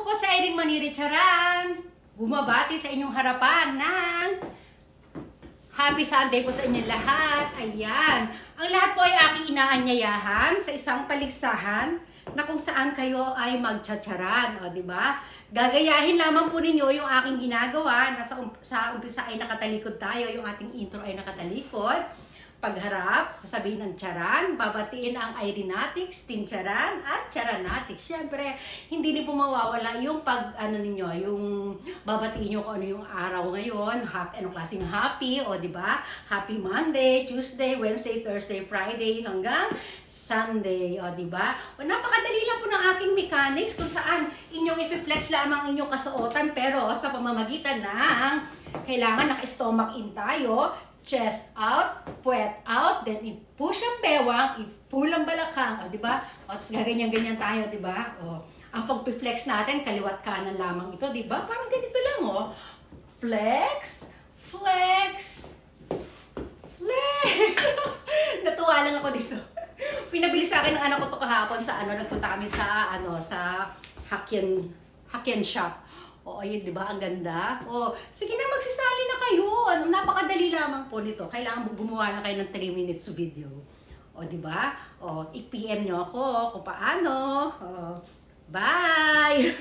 po sa Irene Maniri Charan. Bumabati sa inyong harapan ng Happy Sunday po sa inyong lahat. Ayan. Ang lahat po ay aking inaanyayahan sa isang paligsahan na kung saan kayo ay magtsatsaran. O, diba? Gagayahin lamang po ninyo yung aking ginagawa na sa umpisa ay nakatalikod tayo. Yung ating intro ay nakatalikod. Pagharap, sasabihin ng Charan, babatiin ang Irenatics, Team Charan at Charanatics. Siyempre, hindi din po mawawala yung ninyo, yung babatiin nyo kung ano yung araw ngayon, anong klaseng happy, o diba? Happy Monday, Tuesday, Wednesday, Thursday, Friday, hanggang Sunday, o diba? O, napakadali lang po ng aking mechanics kung saan inyong i-flex lamang inyong kasuotan, pero sa pamamagitan ng kailangan naka-stomach in tayo, chest out, puwet out, then i-push ang bewang, i-pull ang balakang, o, diba? O, tapos gaganyan-ganyan tayo, diba? O, ang pag-flex natin, kaliwat kanan lamang ito, diba? Parang ganito lang, o. Flex, flex, flex. Natuwa lang ako dito. Pinabili sa akin ng anak ko to kahapon sa nagpunta kami sa, sa Hakkien shop. O, ayun, di ba? Ang ganda. O, sige na, magsisali na kayo. Napakadali lamang po nito. Kailangan gumawa na kayo ng 3 minutes video. O, di ba? O, i-PM nyo ako kung paano. O, bye!